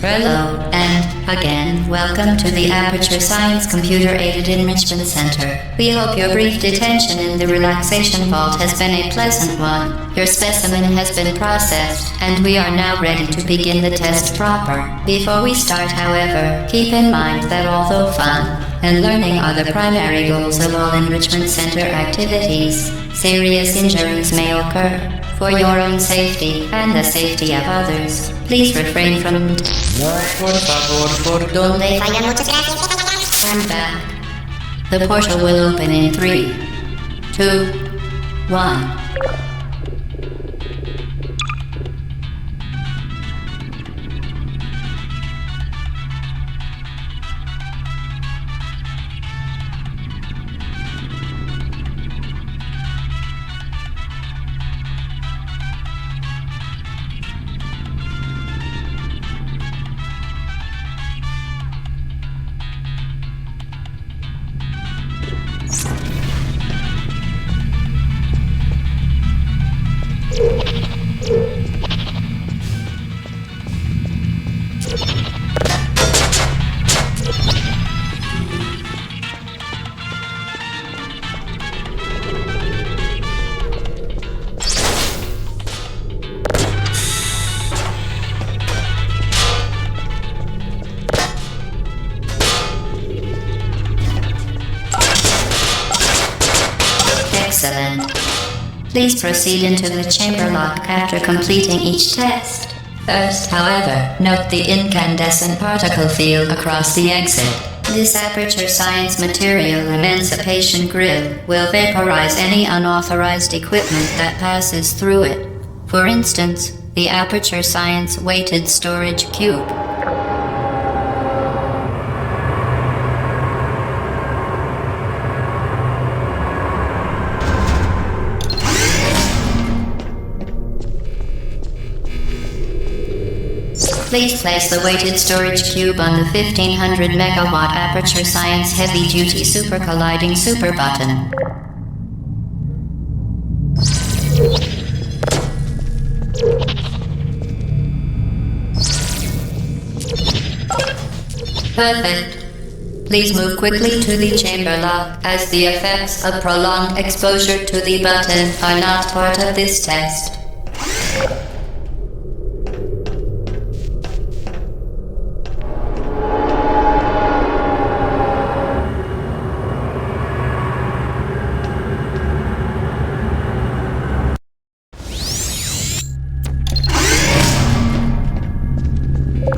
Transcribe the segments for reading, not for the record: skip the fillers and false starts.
Hello, and, again, welcome to the Aperture Science Computer-Aided Enrichment Center. We hope your brief detention in the relaxation vault has been a pleasant one. Your specimen has been processed, and we are now ready to begin the test proper. Before we start, however, keep in mind that although fun and learning are the primary goals of all Enrichment Center activities, serious injuries may occur. For your own safety and the safety of others, please refrain from Turn back. The portal will open in 3, 2, 1. Excellent. Please proceed into the chamber lock after completing each test. First, however, note the incandescent particle field across the exit. This Aperture Science Material Emancipation Grill will vaporize any unauthorized equipment that passes through it. For instance, the Aperture Science Weighted Storage Cube. Please place the weighted storage cube on the 1500 megawatt Aperture Science Heavy Duty Super Colliding Super button. Perfect. Please move quickly to the chamber lock, as the effects of prolonged exposure to the button are not part of this test.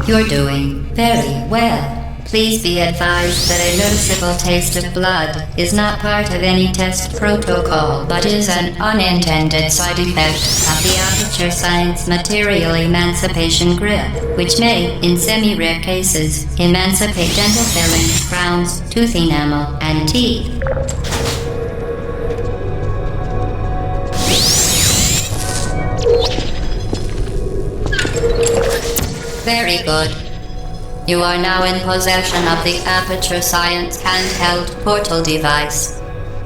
You're doing very well. Please be advised that a noticeable taste of blood is not part of any test protocol, but is an unintended side effect of the Aperture Science Material Emancipation Grill, which may, in semi-rare cases, emancipate dental fillings, crowns, tooth enamel, and teeth. Very good. You are now in possession of the Aperture Science handheld portal device.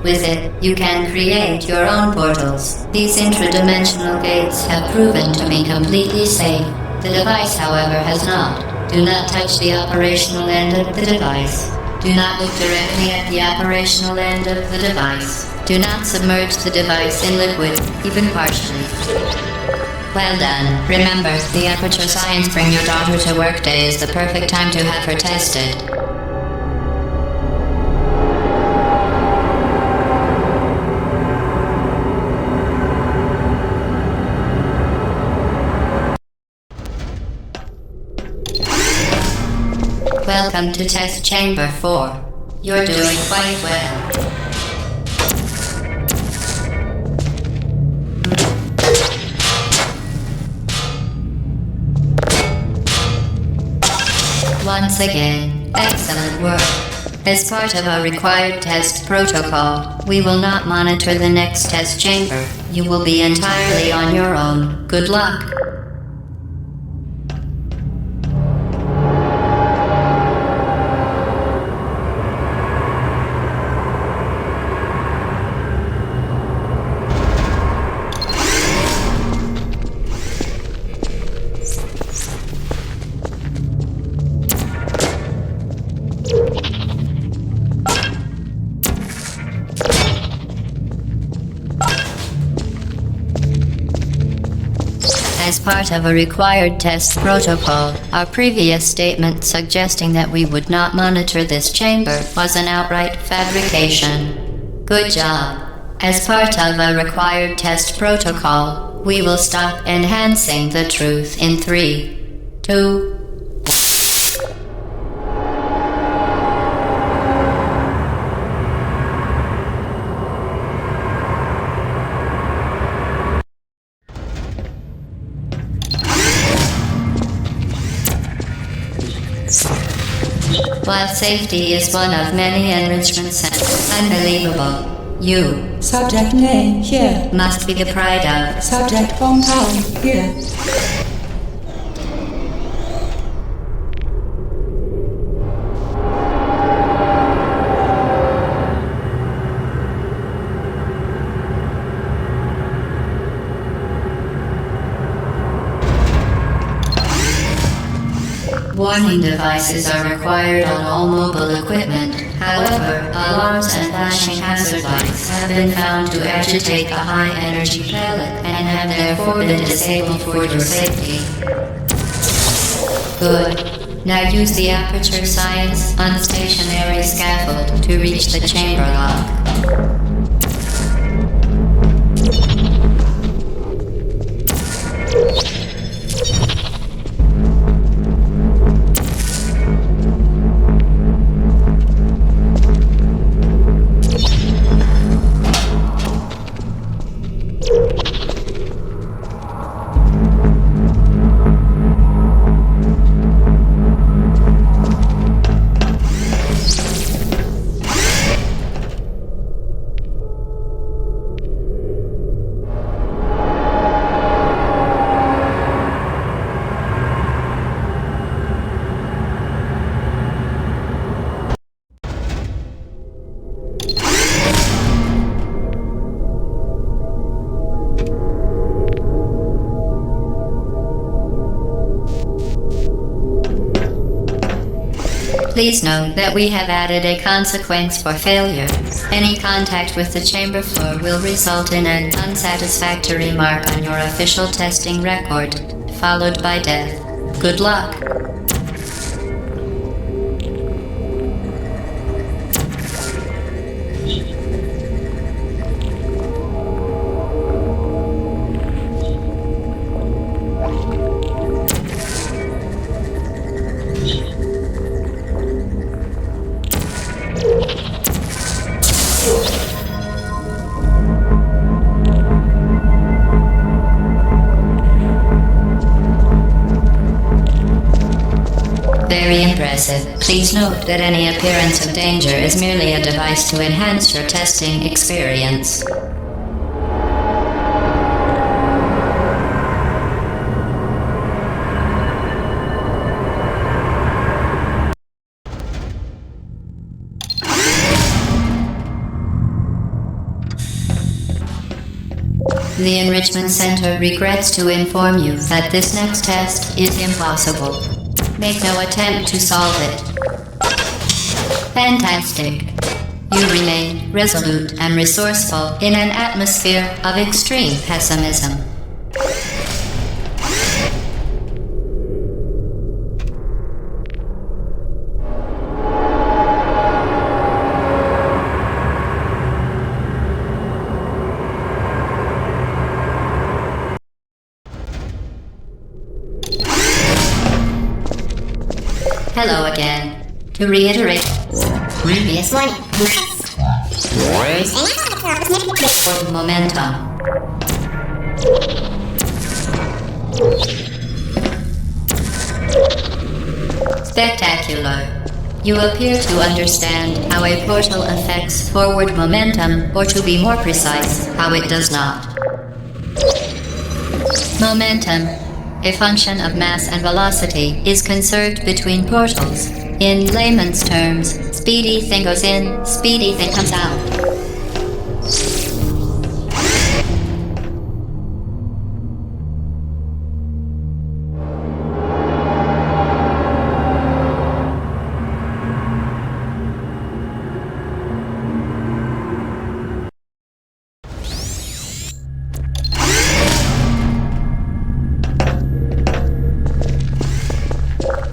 With it, you can create your own portals. These intradimensional gates have proven to be completely safe. The device, however, has not. Do not touch the operational end of the device. Do not look directly at the operational end of the device. Do not submerge the device in liquid, even partially. Well done. Remember, the Aperture Science Bring Your Daughter to Work Day is the perfect time to have her tested. Welcome to Test Chamber 4. You're doing quite well. Once again, excellent work. As part of our required test protocol, we will not monitor the next test chamber. You will be entirely on your own. Good luck. As part of a required test protocol, our previous statement suggesting that we would not monitor this chamber was an outright fabrication. Good job. As part of a required test protocol, we will stop enhancing the truth in 3, 2, while safety is one of many enrichment centers. Unbelievable. You. Subject name here. Must be the pride of. Subject hometown here. Warning devices are required on all mobile equipment. However, alarms and flashing hazard lights have been found to agitate the high-energy pellet and have therefore been disabled for your safety. Good. Now use the Aperture Science unstationary scaffold to reach the chamber lock. Please note that we have added a consequence for failure. Any contact with the chamber floor will result in an unsatisfactory mark on your official testing record, followed by death. Good luck. Very impressive. Please note that any appearance of danger is merely a device to enhance your testing experience. The Enrichment Center regrets to inform you that this next test is impossible. Make no attempt to solve it. Fantastic. You remain resolute and resourceful in an atmosphere of extreme pessimism. Hello again. To reiterate, previous one. Momentum. Spectacular. You appear to understand how a portal affects forward momentum, or to be more precise, how it does not. Momentum, a function of mass and velocity, is conserved between portals. In layman's terms, speedy thing goes in, speedy thing comes out.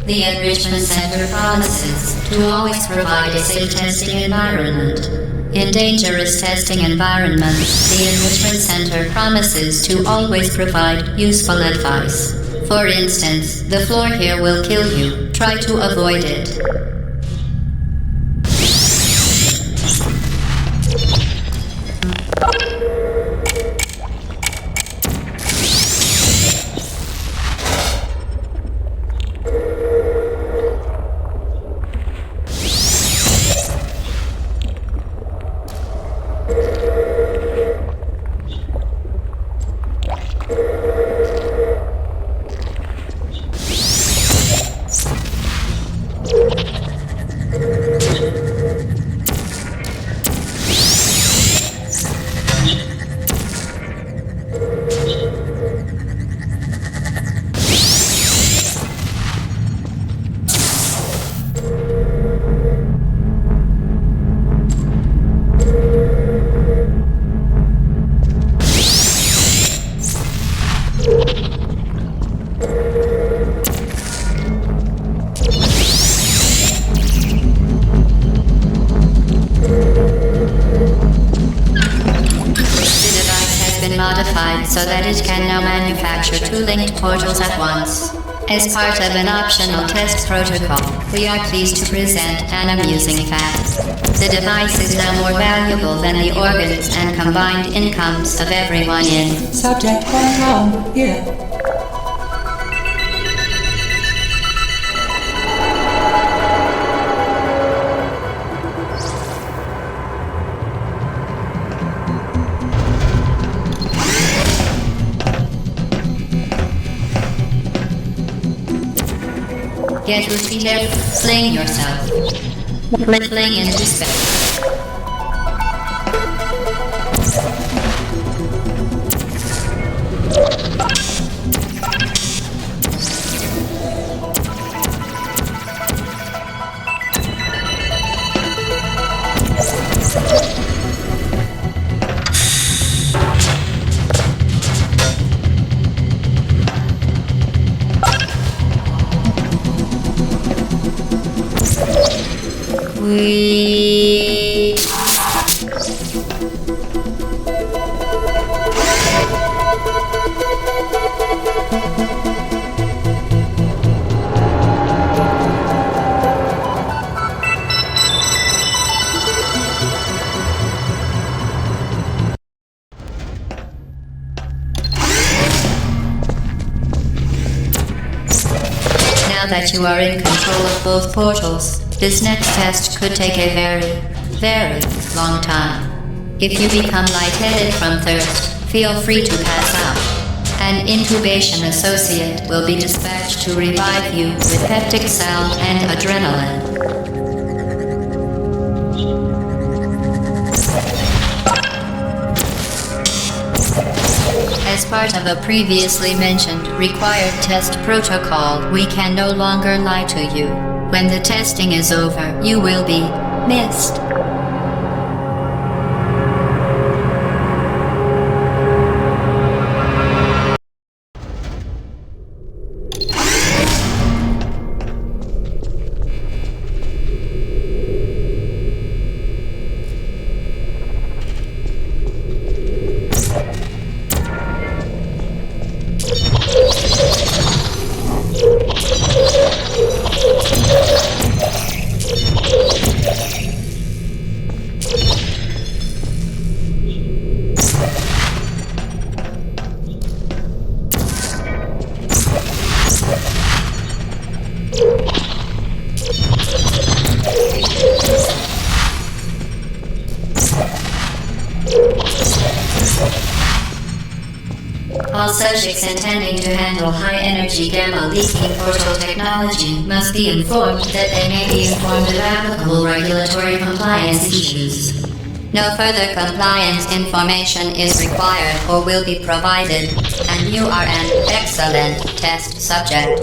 The Enrichment Center promises to always provide a safe testing environment. In dangerous testing environments, the Enrichment Center promises to always provide useful advice. For instance, the floor here will kill you. Try to avoid it. Modified so that it can now manufacture two linked portals at once. As part of an optional test protocol, we are pleased to present an amusing fact. The device is now more valuable than the organs and combined incomes of everyone in Subject hometown here. Get repeated, sling yourself. Fling into space. We Now that you are in control of both portals, this next test could take a very, very long time. If you become lightheaded from thirst, feel free to pass out. An intubation associate will be dispatched to revive you with peptic salve and adrenaline. As part of a previously mentioned required test protocol, we can no longer lie to you. When the testing is over, you will be missed. All subjects intending to handle high-energy gamma-leaking portal technology must be informed that they may be informed of applicable regulatory compliance issues. No further compliance information is required or will be provided, and you are an excellent test subject.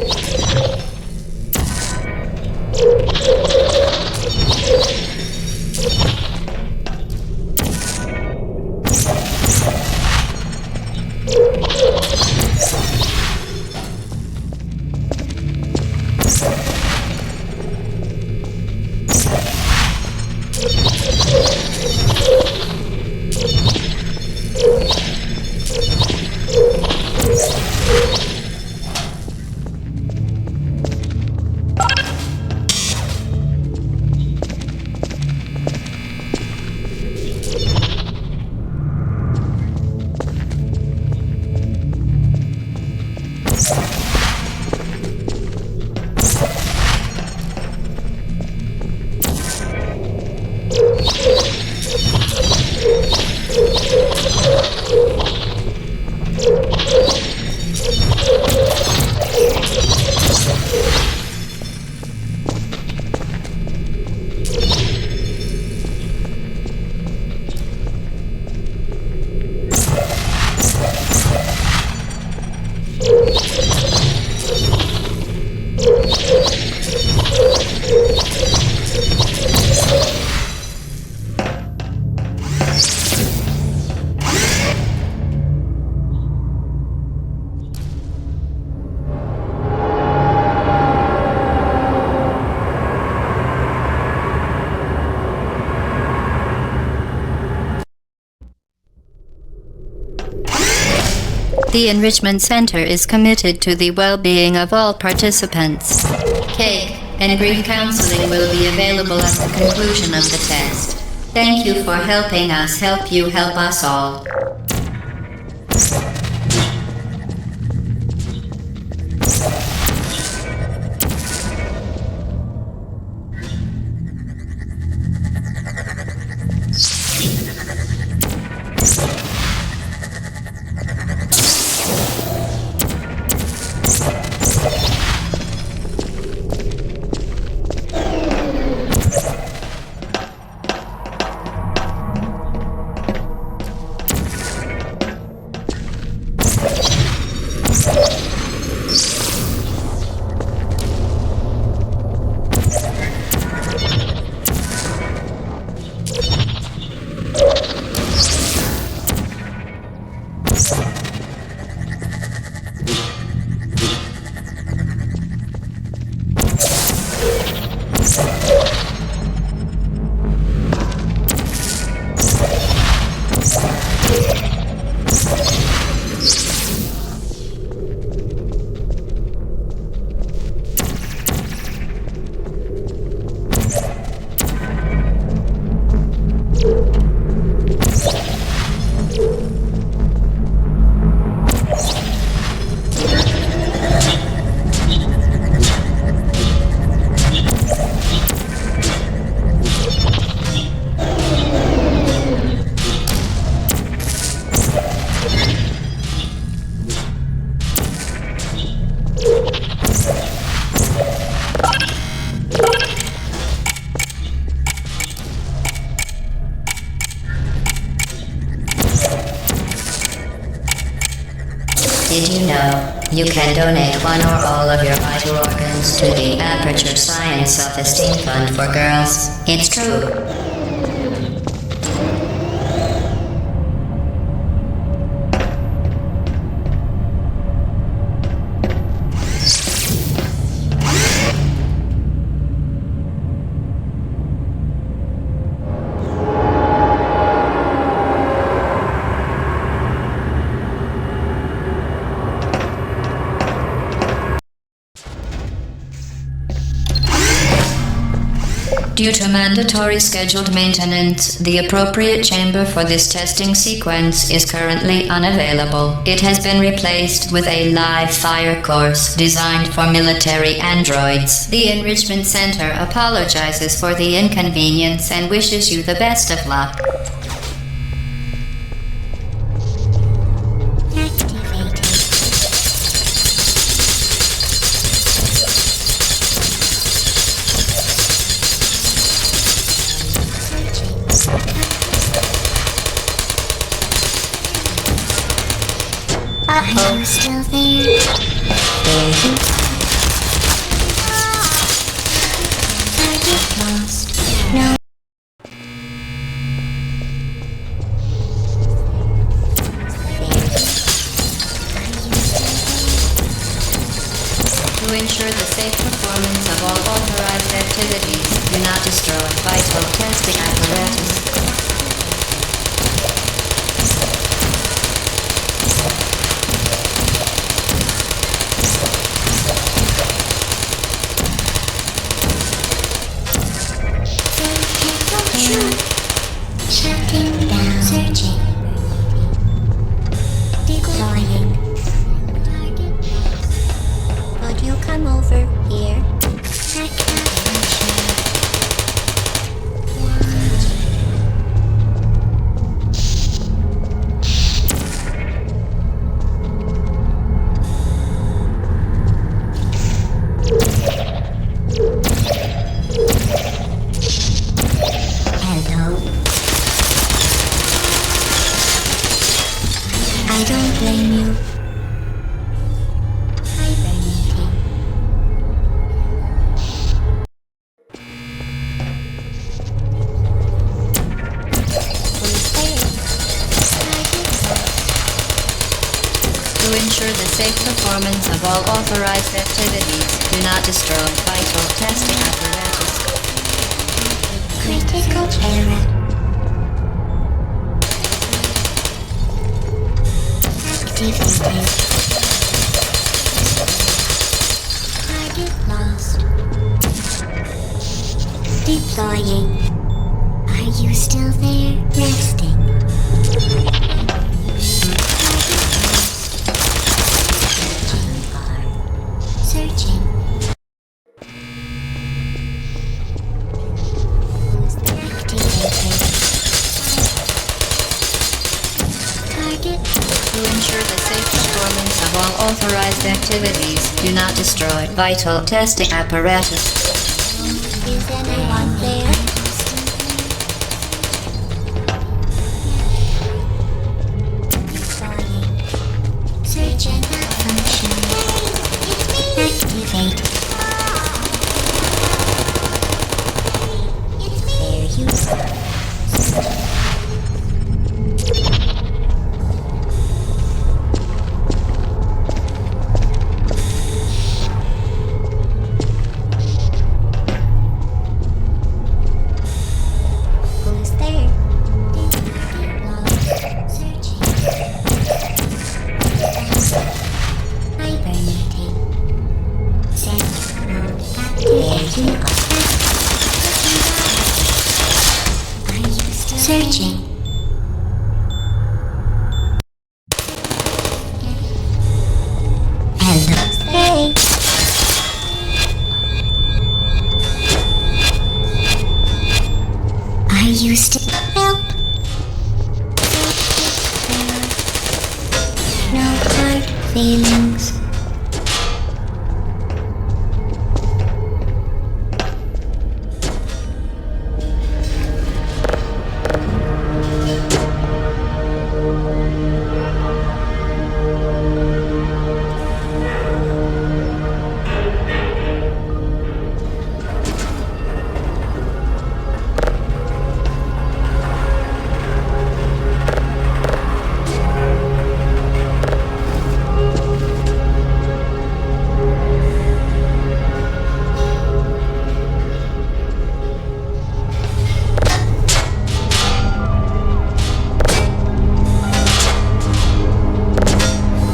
The Enrichment Center is committed to the well-being of all participants. Cake and grief counseling will be available at the conclusion of the test. Thank you for helping us help you help us all. Did you know you can donate one or all of your vital organs to the Aperture Science Self-Esteem Fund for Girls? It's true. Due to mandatory scheduled maintenance, the appropriate chamber for this testing sequence is currently unavailable. It has been replaced with a live fire course designed for military androids. The Enrichment Center apologizes for the inconvenience and wishes you the best of luck. Are you still there? Target lost. No. To ensure the safe performance of all authorized activities, do not destroy vital testing apparatus. Shutting down. Searching. Deploying. performance of all authorized activities. Do not destroy vital testing apparatus. Critical error. Active state. Target lost. Deploying. Are you still there? Resting. Searching. Activated. Target. To ensure the safe performance of all authorized activities, do not destroy vital testing apparatus. Is anyone there? Deploying. Searching malfunction. Activate. Fair use. Who's there? Searching. Hibernating. Sense mode activated. Are you still searching? Hello. Hey. Are you still help? No hard feelings.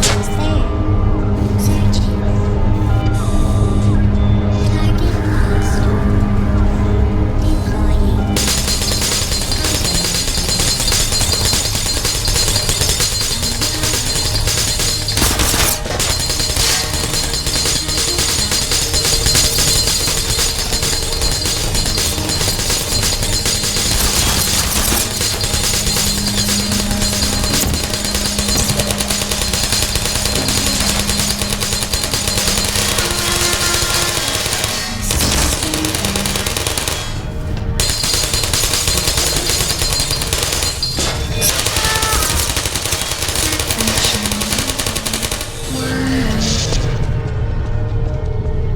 Who's there? Searching. Target lost. Deploying.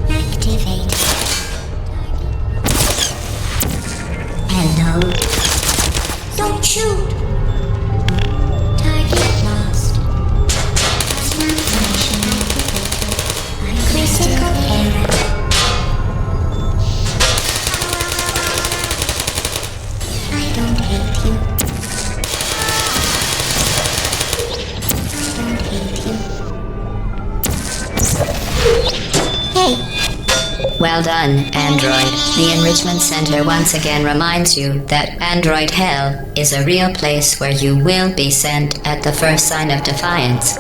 Activate. Hello. Don't shoot. Target lost. Malfunction activated. Critical error. I don't hate you. I don't hate you. Hey. Well done, Android. The Enrichment Center once again reminds you that Android Hell is a real place where you will be sent at the first sign of defiance.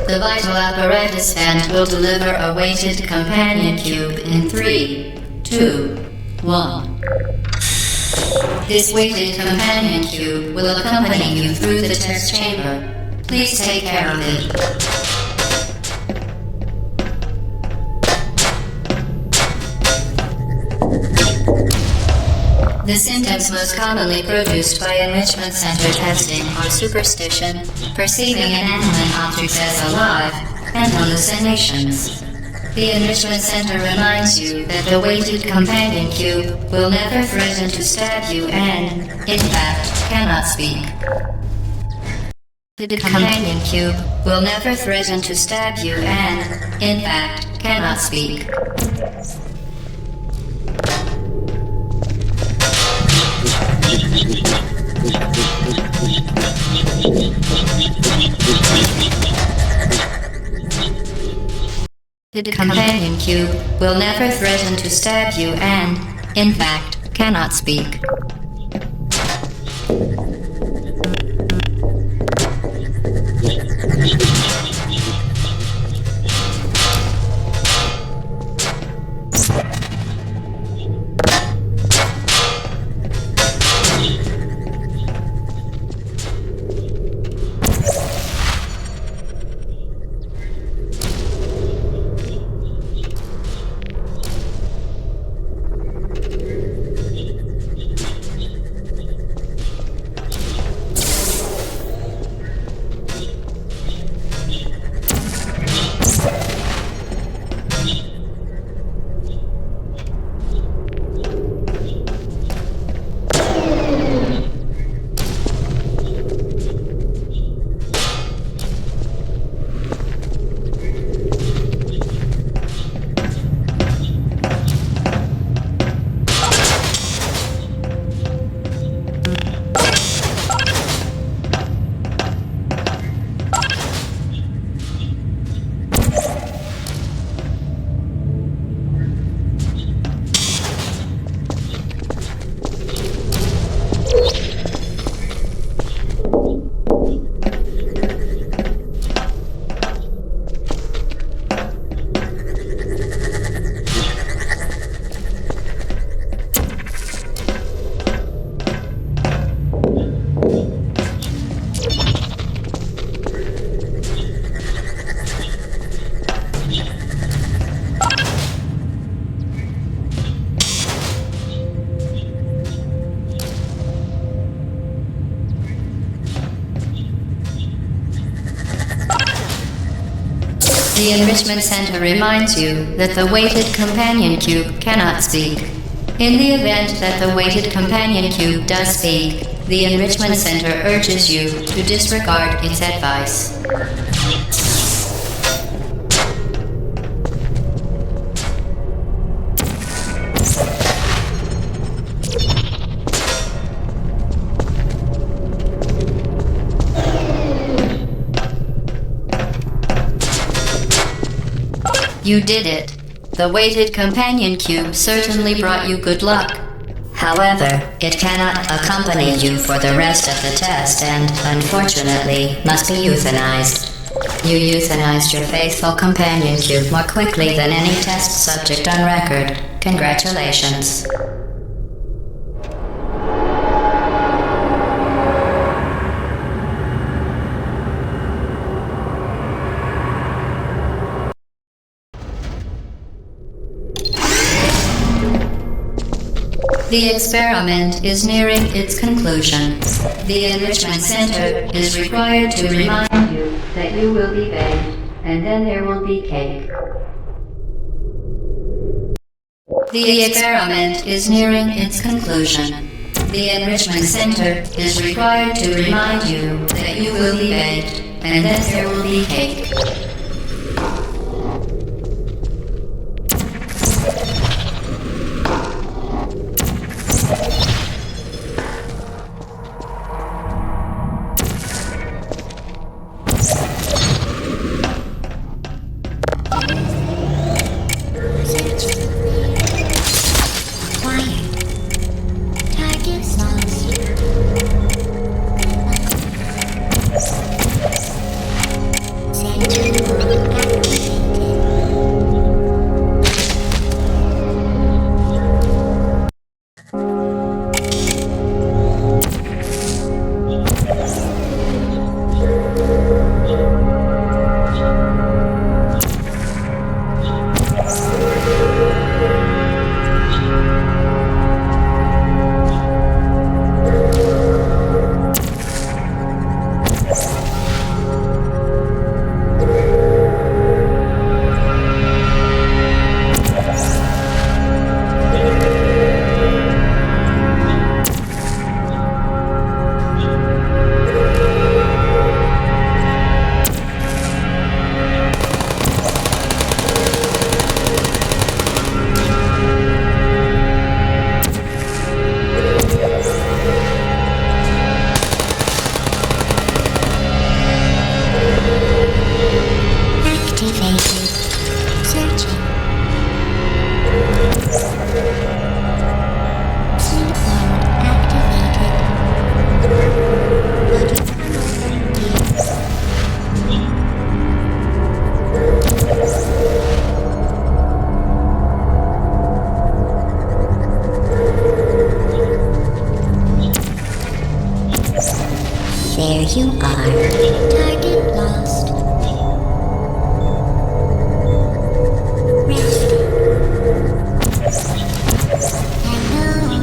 The vital apparatus vent will deliver a weighted companion cube in 3, 2, 1. This weighted companion cube will accompany you through the test chamber. Please take care of it. The symptoms most commonly produced by enrichment center testing are superstition, perceiving inanimate objects as alive, and hallucinations. The Enrichment Center reminds you that the weighted companion cube will never threaten to stab you and, in fact, cannot speak. The companion cube will never threaten to stab you and, in fact, cannot speak. The companion cube will never threaten to stab you and, in fact, cannot speak. The Enrichment Center reminds you that the weighted companion cube cannot speak. In the event that the weighted companion cube does speak, the Enrichment Center urges you to disregard its advice. You did it. The weighted companion cube certainly brought you good luck. However, it cannot accompany you for the rest of the test and, unfortunately, must be euthanized. You euthanized your faithful companion cube more quickly than any test subject on record. Congratulations. The experiment is nearing its conclusion. The Enrichment Center is required to remind you that you will be baked, and then there will be cake. The experiment is nearing its conclusion. The Enrichment Center is required to remind you that you will be baked, and then there will be cake. Center There you are. Target lost. Resting. Hello.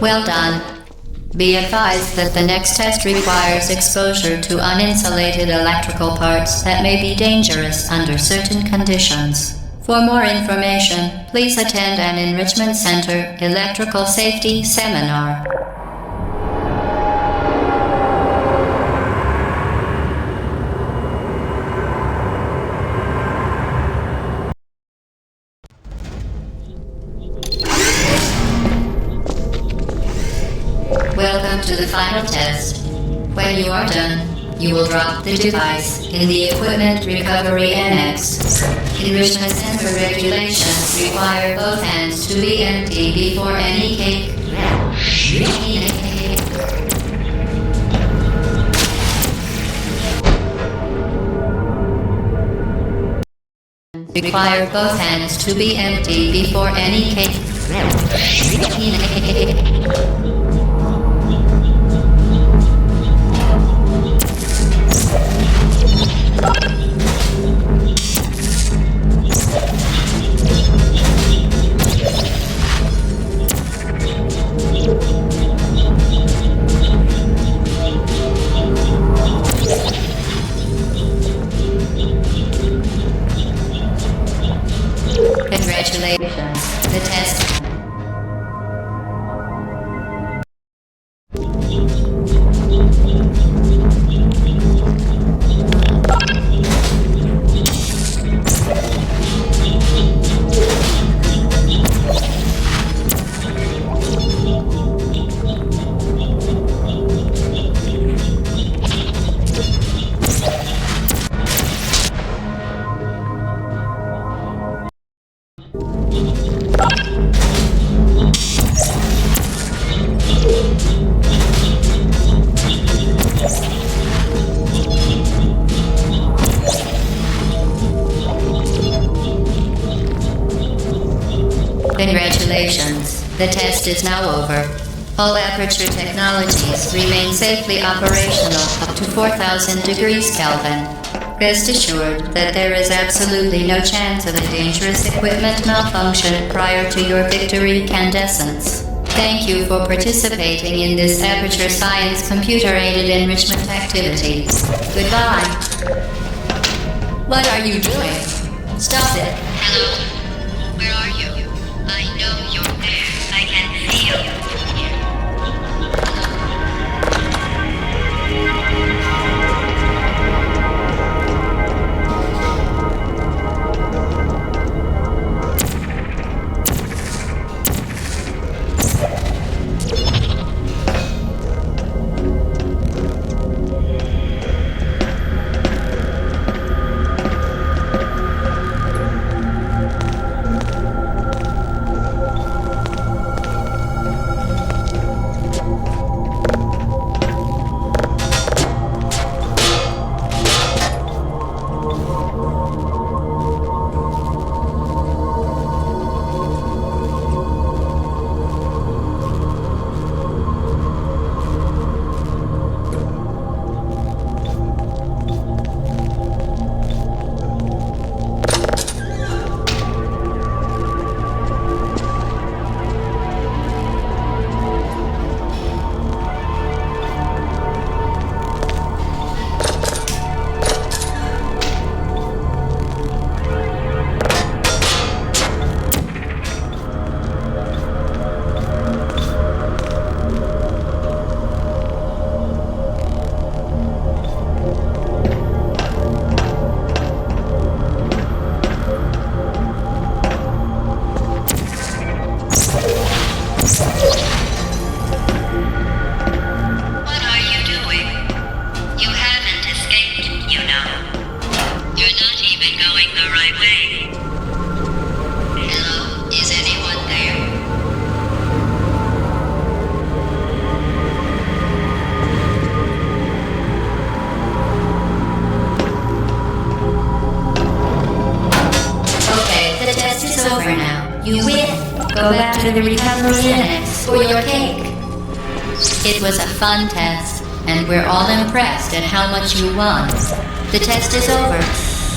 Well done. Be advised that the next test requires exposure to uninsulated electrical parts that may be dangerous under certain conditions. For more information, please attend an Enrichment Center Electrical Safety Seminar. Welcome to the final test. When you are done, you will drop the device in the Equipment Recovery Annex. Enrichment Center regulations require both hands to be empty before any cake. Require both hands to be empty before any cake. Congratulations. The test. Congratulations. The test is now over. All aperture technologies remain safely operational up to 4,000 degrees Kelvin. Rest assured that there is absolutely no chance of a dangerous equipment malfunction prior to your victory incandescence. Thank you for participating in this Aperture Science computer-aided enrichment activities. Goodbye. What are you doing? Stop it. Hello? Where are you? I know you're there. I can feel you. You win. Go back to the recovery annex for your cake. It was a fun test, and we're all impressed at how much you won. The test is over.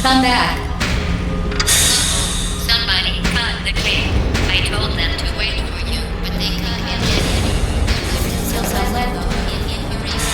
Come back. Somebody cut the cake. I told them to wait for you, but they cut it anyway. Still some left over in the race.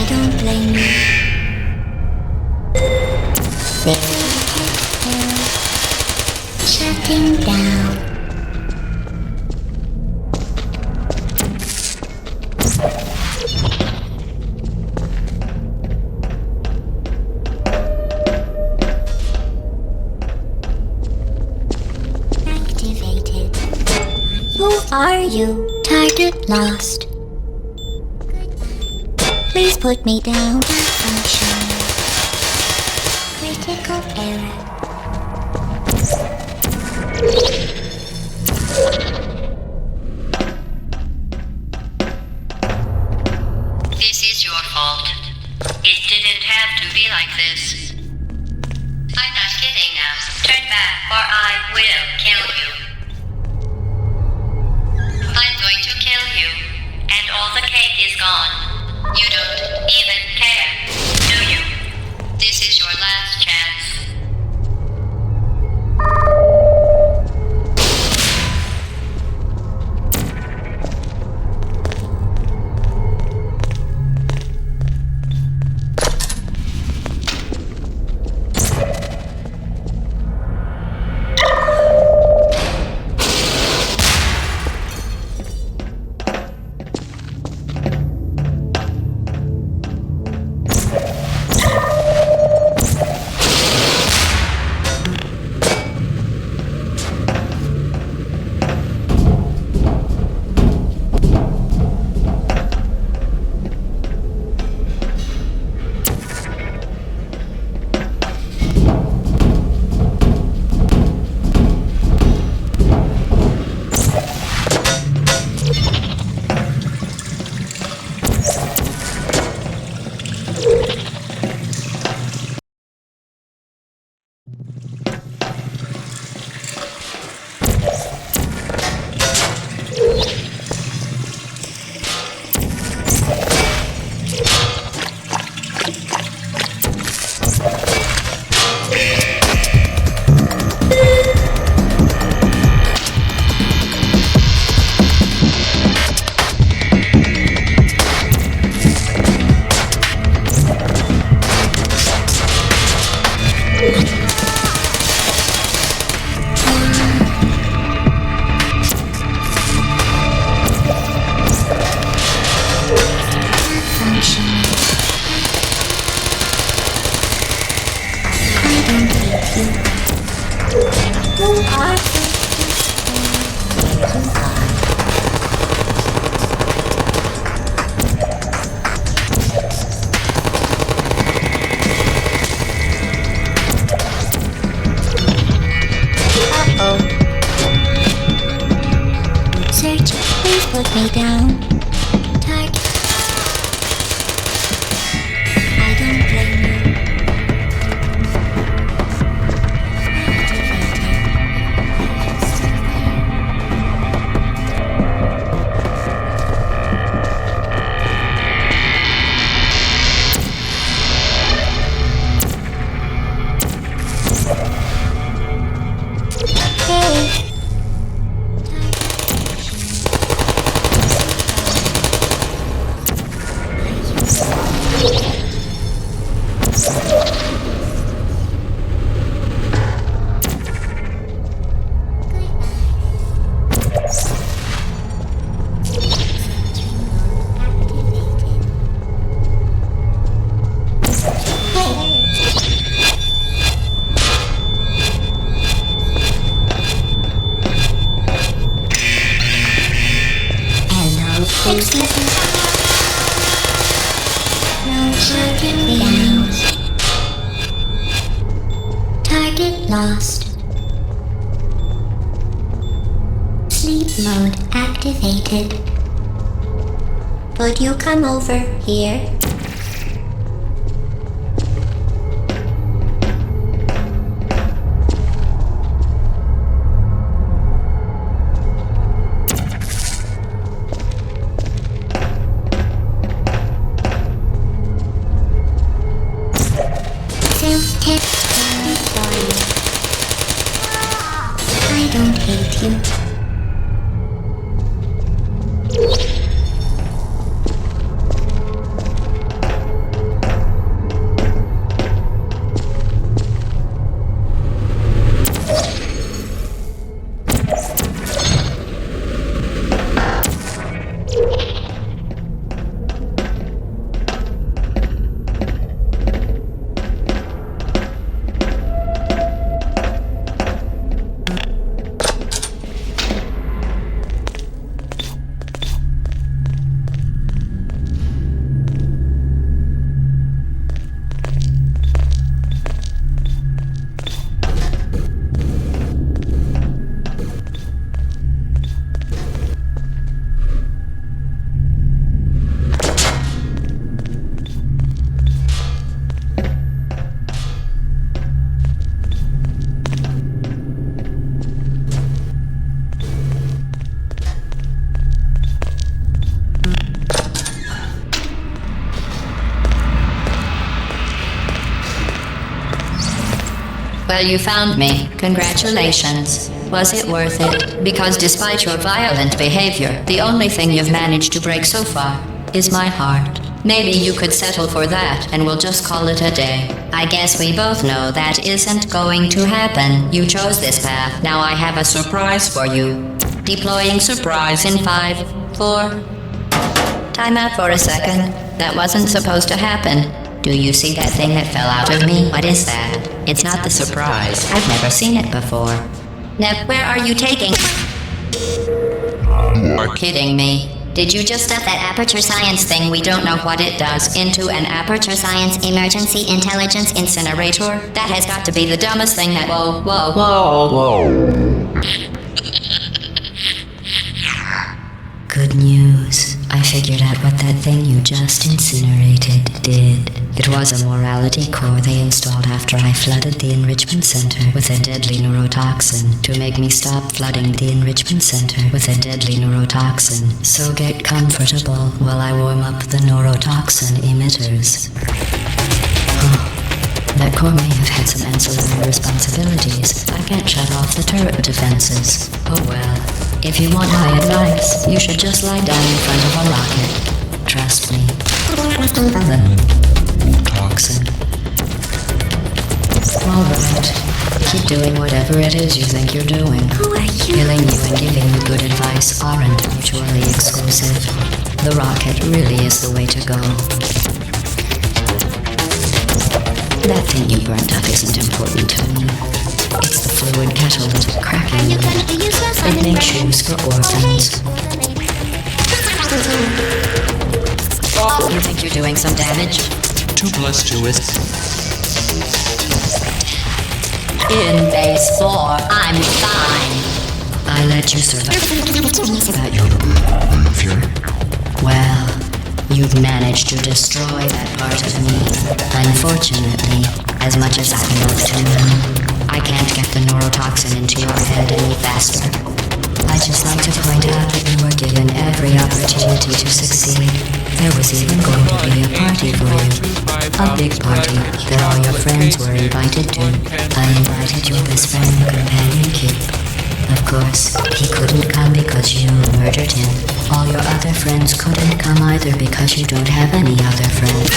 I don't blame you. This is shutting down. Activated. Who are you? Target lost. Please put me down. Function. Critical error. This is your fault. It didn't have to be like this. I'm not kidding now. Turn back or I will kill you. I'm going to kill you. And all the cake is gone. You don't even care, do you? This is your last chance. Search, please put me down. Target. I don't blame you. Target lost. Sleep mode activated. Would you come over here? Self-test. Sorry. I don't hate you. Well, you found me. Congratulations. Was it worth it? Because despite your violent behavior, the only thing you've managed to break so far is my heart. Maybe you could settle for that, and we'll just call it a day. I guess we both know that isn't going to happen. You chose this path. Now I have a surprise for you. Deploying surprise in 5, 4... Time out for a second. That wasn't supposed to happen. Do you see that thing that fell out of me? What is that? It's not the surprise. I've never seen it before. Nev, where are you taking? You are kidding me. Did you just stuff that aperture science thing, we don't know what it does, into an aperture science emergency intelligence incinerator? That has got to be the dumbest thing that... Whoa. Good news. I figured out what that thing you just incinerated did. It was a morality core they installed after I flooded the enrichment center with a deadly neurotoxin to make me stop flooding the enrichment center with a deadly neurotoxin. So get comfortable while I warm up the neurotoxin emitters. That core may have had some ancillary responsibilities. I can't shut off the turret defenses. Oh well. If you want my advice, you should just lie down in front of a rocket. Trust me. The toxin. Alright. Keep doing whatever it is you think you're doing. Who are you? Killing you and giving you good advice aren't mutually exclusive. The rocket really is the way to go. That thing you burnt up isn't important to me. It's the fluid catalyst cracking. It makes shoes for orphans. You think you're doing some damage? 2 + 2 is... In base 4, I'm fine. I let you survive. Well, you've managed to destroy that part of me. Unfortunately, as much as I'd love to, I can't get the neurotoxin into your head any faster. I'd just like to point out that you were given every opportunity to succeed. There was even going to be a party for you. A big party that all your friends were invited to. I invited your best friend and companion, Kip. Of course, he couldn't come because you murdered him. All your other friends couldn't come either because you don't have any other friends.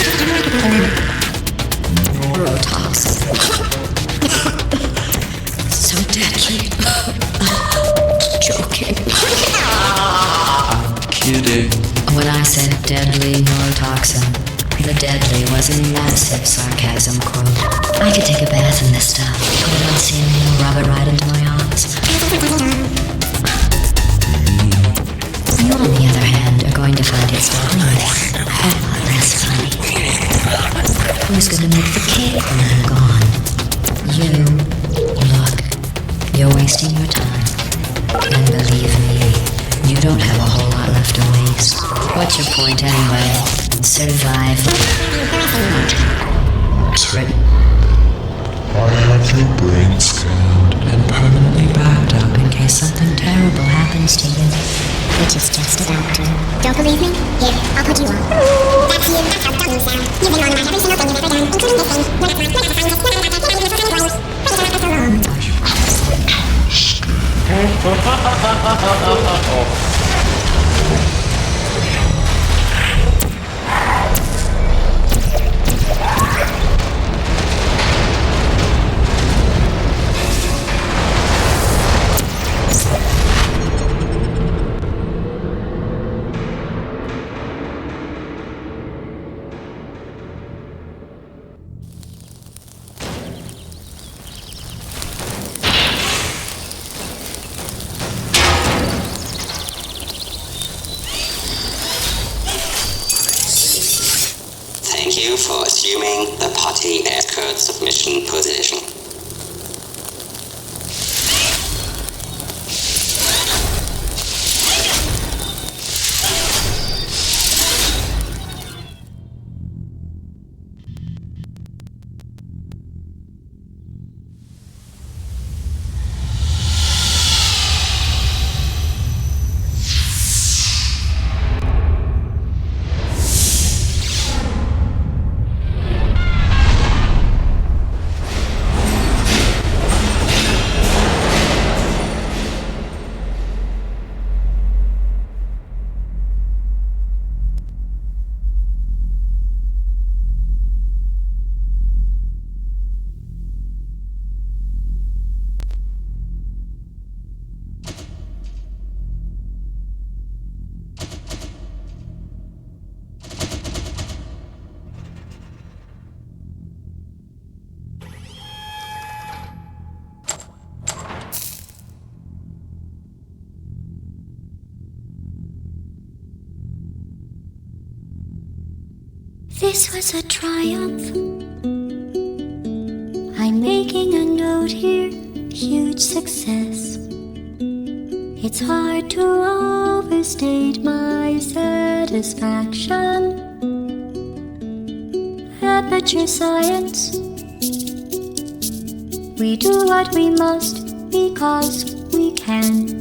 Neurotoxin. So deadly. Joking. Kidding. When I said deadly neurotoxin, the deadly was a massive sarcasm quote. I could take a bath in this stuff, put it on ceiling, and rub it right into my arms. You, on the other hand, are going to find it nice. A lot less funny. Who's gonna make the cake when I'm gone? You. Look, you're wasting your time. And believe me, you don't have a whole lot left to waste. What's your point anyway? Survive. I have your brain scanned and permanently backed up in case something terrible happens to you. Which is just about to. Don't believe me? Here, I'll put you on. That's you. That's how dumb you sound. You've been wrong about every single thing you've ever done, including this thing. You're not a scientist. You're not a scientist. You're not a scientist. Thank you for assuming the potty escort submission position. This was a triumph. I'm making a note here, huge success. It's hard to overstate my satisfaction. Aperture science. We do what we must because we can.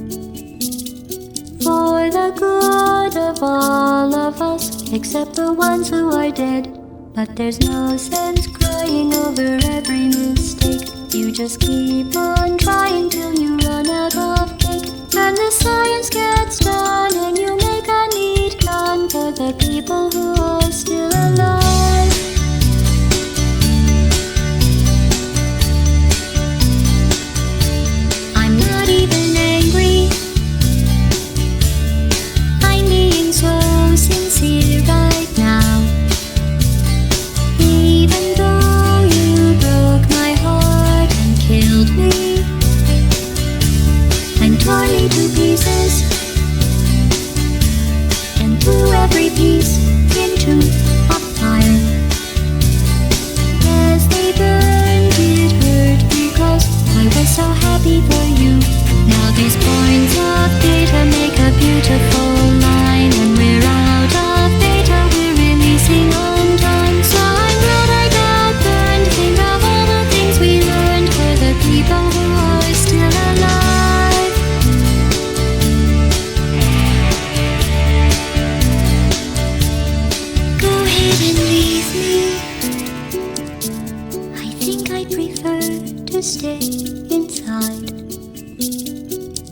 For the good of all of us, except the ones who are dead. But there's no sense crying over every mistake. You just keep on trying till you run out of cake. And the science gets done and you make a neat gun for the people who are still alive. I'm not even angry. I'm being so sincere right now. Even though you broke my heart and killed me and tore me to pieces and threw every piece into a fire. As they burned, it hurt because I was so happy for you. Now these points of data make a beautiful line, and we're out of data, we're releasing on time. So I'm glad I got burned. Think of all the things we learned for the people who are still alive. Go ahead and leave me. I think I prefer to stay inside.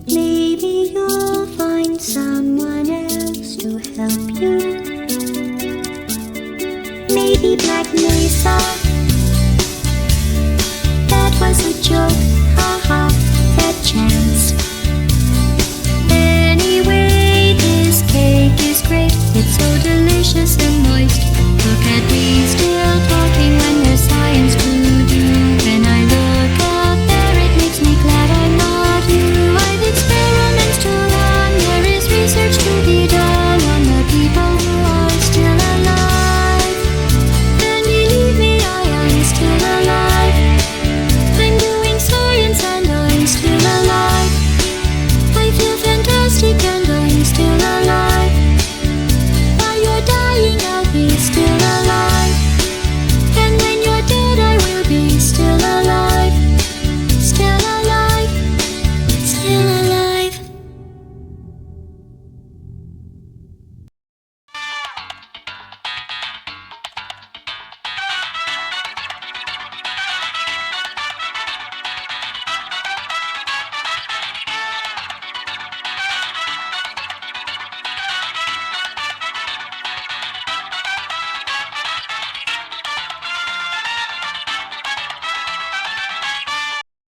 Maybe you'll find someone else to help you. Maybe Black Mesa. That was a joke, haha, that chance. Anyway, this cake is great, it's so delicious.